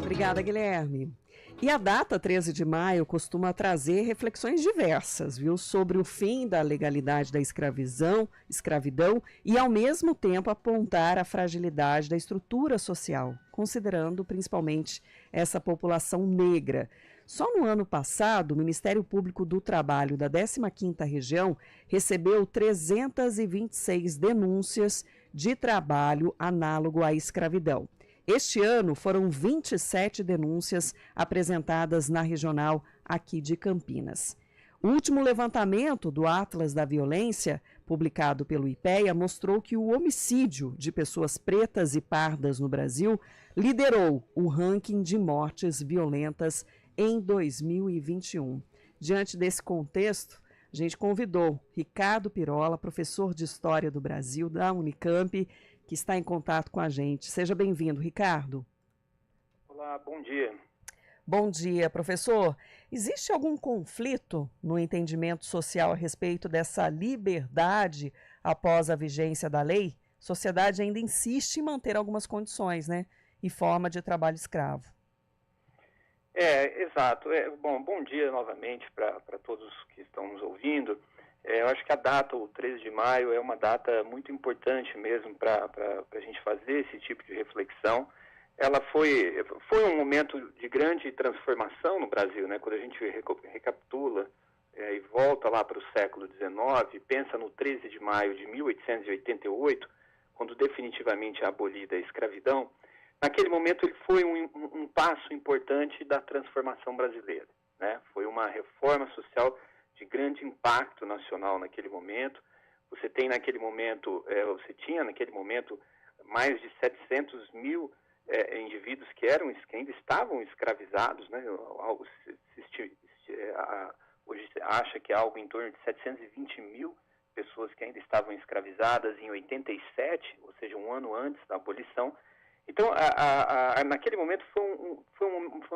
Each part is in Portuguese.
Obrigada, Guilherme. E a data 13 de maio costuma trazer reflexões diversas, viu, sobre o fim da legalidade da escravidão e, ao mesmo tempo, apontar a fragilidade da estrutura social, considerando principalmente essa população negra. Só no ano passado, o Ministério Público do Trabalho da 15ª Região recebeu 326 denúncias de trabalho análogo à escravidão. Este ano foram 27 denúncias apresentadas na regional aqui de Campinas. O último levantamento do Atlas da Violência, publicado pelo IPEA, mostrou que o homicídio de pessoas pretas e pardas no Brasil liderou o ranking de mortes violentas em 2021. Diante desse contexto, a gente convidou Ricardo Pirola, professor de História do Brasil da Unicamp, que está em contato com a gente. Seja bem-vindo, Ricardo. Olá, bom dia. Bom dia, professor. Existe algum conflito no entendimento social a respeito dessa liberdade após a vigência da lei? A sociedade ainda insiste em manter algumas condições, né? E forma de trabalho escravo. Exato. Bom dia novamente para todos que estão nos ouvindo. Eu acho que a data, o 13 de maio, é uma data muito importante mesmo para a gente fazer esse tipo de reflexão. Ela foi um momento de grande transformação no Brasil, né? Quando a gente recapitula e volta lá para o século XIX, pensa no 13 de maio de 1888, quando definitivamente é abolida a escravidão. Naquele momento ele foi um passo importante da transformação brasileira, né? Foi uma reforma social de grande impacto nacional naquele momento. Você tinha naquele momento mais de 700 mil indivíduos que ainda estavam escravizados, né? Hoje se acha que há algo em torno de 720 mil pessoas que ainda estavam escravizadas em 87, ou seja, um ano antes da abolição. Então, naquele momento foi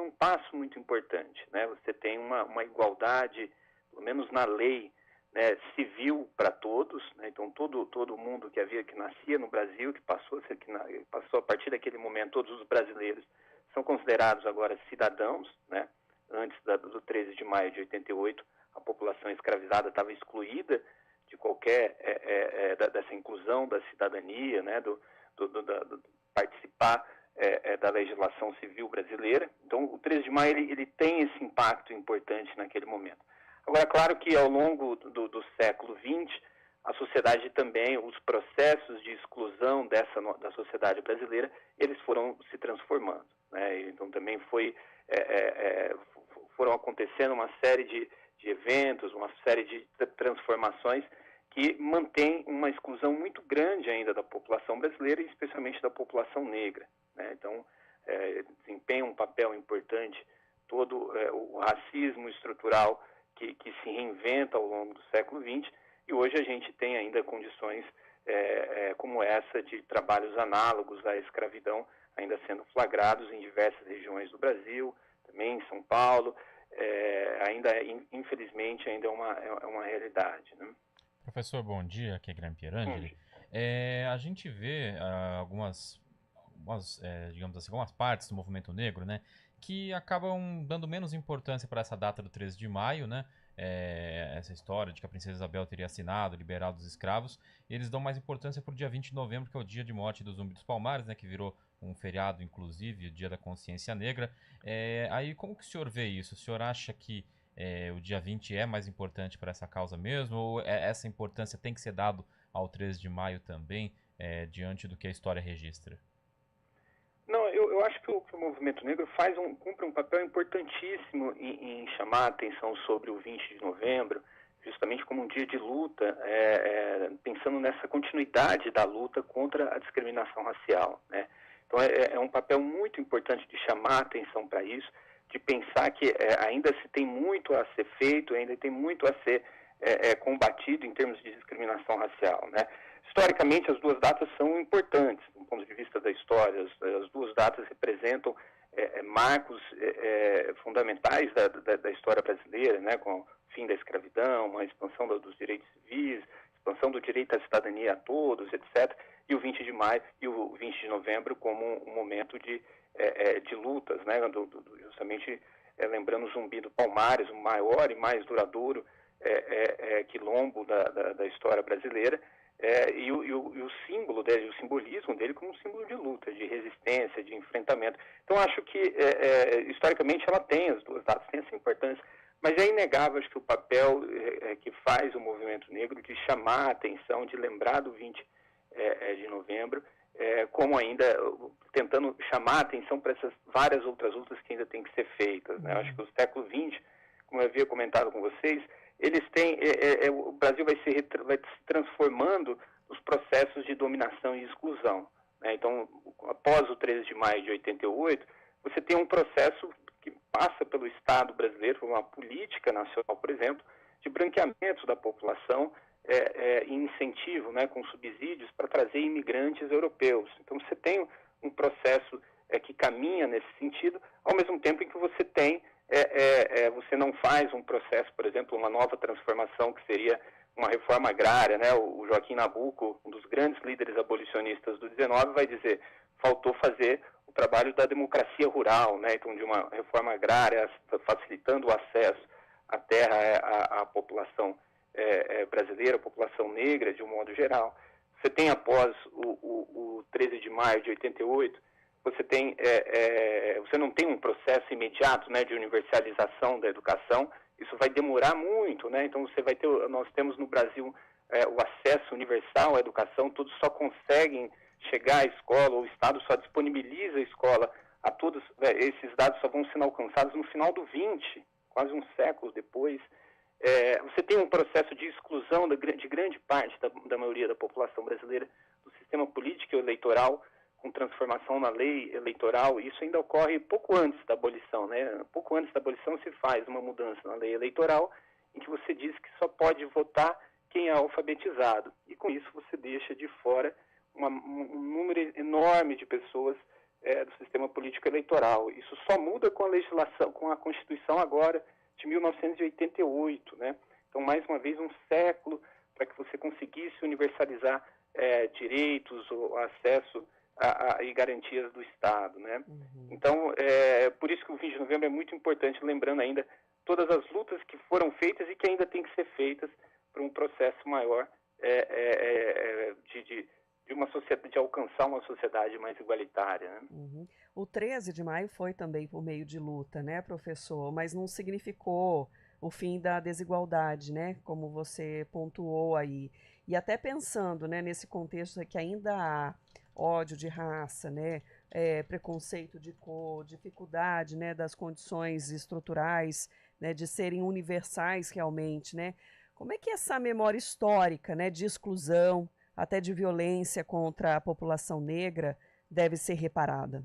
um passo muito importante, né? Você tem uma igualdade, pelo menos na lei, né, civil para todos, né? Então todo mundo que nascia no Brasil, que passou a partir daquele momento, todos os brasileiros são considerados agora cidadãos, né? Antes do 13 de maio de 88, a população escravizada estava excluída de qualquer dessa inclusão da cidadania, né? Do participar da legislação civil brasileira. Então o 13 de maio ele tem esse impacto importante naquele momento. Agora, claro que ao longo do século XX, a sociedade também, os processos de exclusão da sociedade brasileira, eles foram se transformando, né? Então também foram acontecendo uma série de eventos, uma série de transformações que mantém uma exclusão muito grande ainda da população brasileira e especialmente da população negra, né? Então, desempenha um papel importante todo o racismo estrutural que se reinventa ao longo do século XX, e hoje a gente tem ainda condições como essa de trabalhos análogos à escravidão ainda sendo flagrados em diversas regiões do Brasil, também em São Paulo, infelizmente ainda é uma realidade, né? Professor, bom dia, aqui é Guilherme Pierangeli. A gente vê digamos assim, algumas partes do movimento negro, né, que acabam dando menos importância para essa data do 13 de maio, né, essa história de que a princesa Isabel teria assinado, liberado os escravos, e eles dão mais importância para o dia 20 de novembro, que é o dia de morte do Zumbi dos Palmares, né, que virou um feriado, inclusive, o Dia da Consciência Negra. Aí, como que o senhor vê isso? O senhor acha que o dia 20 é mais importante para essa causa mesmo, ou essa importância tem que ser dado ao 13 de maio também, diante do que a história registra? Não, eu acho que o movimento negro cumpre um papel importantíssimo em chamar a atenção sobre o 20 de novembro, justamente como um dia de luta, pensando nessa continuidade da luta contra a discriminação racial, né? Então é um papel muito importante de chamar a atenção para isso, de pensar que ainda se tem muito a ser feito, ainda tem muito a ser combatido em termos de discriminação racial, né? Historicamente, as duas datas são importantes, do ponto de vista da história. As duas datas representam marcos fundamentais da história brasileira, né, com o fim da escravidão, a expansão dos direitos civis, expansão do direito à cidadania a todos, etc. E o 20 de maio e o 20 de novembro como um momento de de lutas, né, justamente lembrando o Zumbi do Palmares, o maior e mais duradouro quilombo da história brasileira, e o símbolo dele, o simbolismo dele como um símbolo de luta, de resistência, de enfrentamento. Então, acho que, historicamente, ela tem as duas datas, tem essa importância, mas é inegável, acho que o papel que faz o movimento negro de chamar a atenção, de lembrar do 20 de novembro, como ainda tentando chamar a atenção para essas várias outras lutas que ainda têm que ser feitas, né? Acho que o século XX, como eu havia comentado com vocês, eles têm, o Brasil vai se transformando nos processos de dominação e exclusão, né? Então, após o 13 de maio de 88, você tem um processo que passa pelo Estado brasileiro, por uma política nacional, por exemplo, de branqueamento da população, e incentivo, né, com subsídios para trazer imigrantes europeus. Então, você tem um processo que caminha nesse sentido, ao mesmo tempo em que você tem você não faz um processo, por exemplo, uma nova transformação que seria uma reforma agrária, né? O Joaquim Nabuco, um dos grandes líderes abolicionistas do 19, vai dizer, faltou fazer o trabalho da democracia rural, né? Então, de uma reforma agrária, facilitando o acesso à terra à população brasileira, à população negra, de um modo geral. Você tem, após o 13 de maio de 88, você não tem um processo imediato, né, de universalização da educação. Isso vai demorar muito, né? Então nós temos no Brasil o acesso universal à educação, todos só conseguem chegar à escola, o Estado só disponibiliza a escola a todos, esses dados só vão sendo alcançados no final do 20, quase um século depois. Você tem um processo de exclusão de grande parte da maioria da população brasileira do sistema político e eleitoral, com transformação na lei eleitoral. Isso ainda ocorre pouco antes da abolição, né? Pouco antes da abolição se faz uma mudança na lei eleitoral em que você diz que só pode votar quem é alfabetizado. E com isso você deixa de fora um número enorme de pessoas do sistema político eleitoral. Isso só muda com a legislação, com a Constituição agora de 1988, né? Então, mais uma vez, um século para que você conseguisse universalizar direitos, ou acesso e garantias do Estado, né? Uhum. Então, por isso que o 20 de novembro é muito importante, lembrando ainda todas as lutas que foram feitas e que ainda têm que ser feitas para um processo maior de uma sociedade, de alcançar uma sociedade mais igualitária, né? Uhum. O 13 de maio foi também por meio de luta, né, professor? Mas não significou o fim da desigualdade, né, como você pontuou aí. E até pensando, né, nesse contexto que ainda há ódio de raça, né, preconceito de cor, dificuldade, né, das condições estruturais, né, de serem universais realmente, né? Como é que essa memória histórica, né, de exclusão, até de violência contra a população negra, deve ser reparada?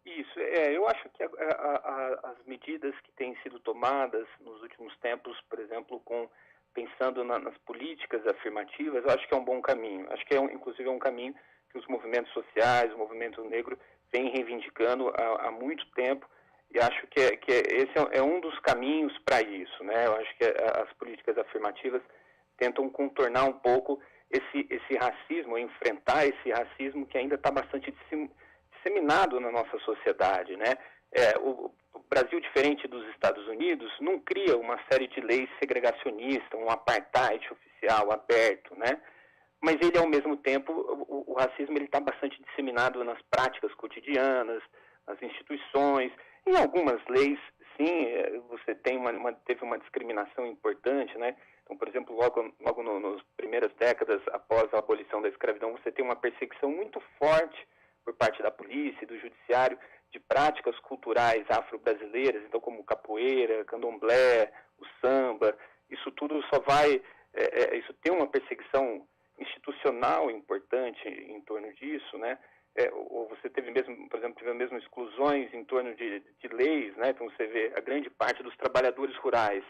Isso, eu acho que as medidas que têm sido tomadas nos últimos tempos, por exemplo, pensando nas políticas afirmativas, eu acho que é um bom caminho. Acho que inclusive é um caminho que os movimentos sociais, o movimento negro, vem reivindicando há muito tempo, e acho que esse é um dos caminhos para isso, né? Eu acho que as políticas afirmativas tentam contornar um pouco esse racismo, enfrentar esse racismo que ainda está bastante disseminado na nossa sociedade, né? O Brasil, diferente dos Estados Unidos, não cria uma série de leis segregacionistas, um apartheid oficial aberto, né? Mas ele, ao mesmo tempo, o racismo está bastante disseminado nas práticas cotidianas, nas instituições. Em algumas leis, sim, você teve uma discriminação importante, né? Então, por exemplo, logo nas primeiras décadas após a abolição da escravidão, você tem uma perseguição muito forte por parte da polícia e do judiciário de práticas culturais afro-brasileiras, então como capoeira, candomblé, o samba. Isso tudo só vai... isso tem uma perseguição institucional importante em torno disso, né? Ou você teve mesmo, por exemplo, exclusões em torno de leis, né? Então você vê a grande parte dos trabalhadores rurais.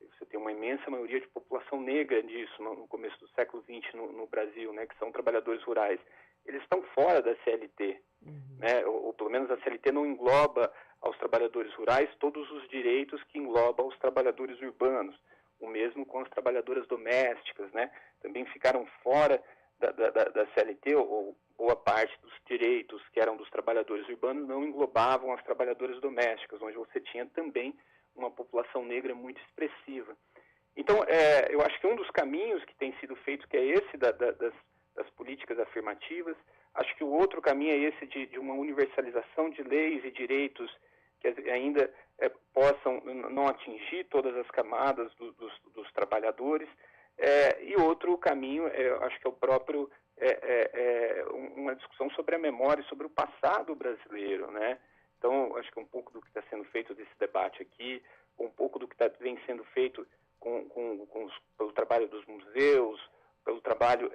Você tem uma imensa maioria de população negra disso no começo do século XX no Brasil, né? Que são trabalhadores rurais. Eles estão fora da CLT, né? Ou pelo menos a CLT não engloba aos trabalhadores rurais todos os direitos que engloba aos trabalhadores urbanos. O mesmo com as trabalhadoras domésticas, né? Também ficaram fora da CLT, ou boa parte dos direitos que eram dos trabalhadores urbanos não englobavam as trabalhadoras domésticas, onde você tinha também uma população negra muito expressiva. Então, eu acho que um dos caminhos que tem sido feito, que é esse das políticas afirmativas, acho que o outro caminho é esse de uma universalização de leis e direitos que ainda possam não atingir todas as camadas dos trabalhadores. E outro caminho, acho que é o próprio, uma discussão sobre a memória, sobre o passado brasileiro, né? Então, acho que um pouco do que está sendo feito desse debate aqui, um pouco do que vem sendo feito pelo trabalho dos museus, pelo trabalho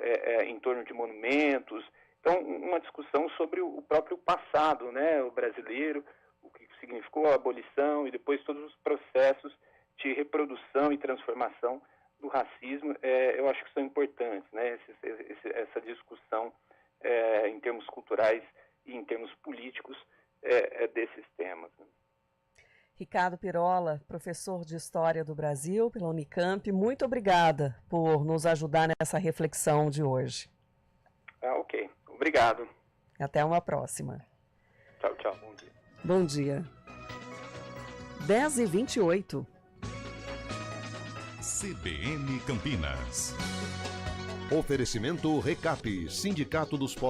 em torno de monumentos. Então, uma discussão sobre o próprio passado, né, o brasileiro, o que significou a abolição e depois todos os processos de reprodução e transformação do racismo, eu acho que são importantes, né, essa discussão em termos culturais e em termos políticos desses temas. Né? Ricardo Pirola, professor de História do Brasil pela Unicamp, muito obrigada por nos ajudar nessa reflexão de hoje. Ok. Obrigado. Até uma próxima. Tchau, tchau. Bom dia. Bom dia. 10h28. CBN Campinas. Oferecimento Recap, Sindicato dos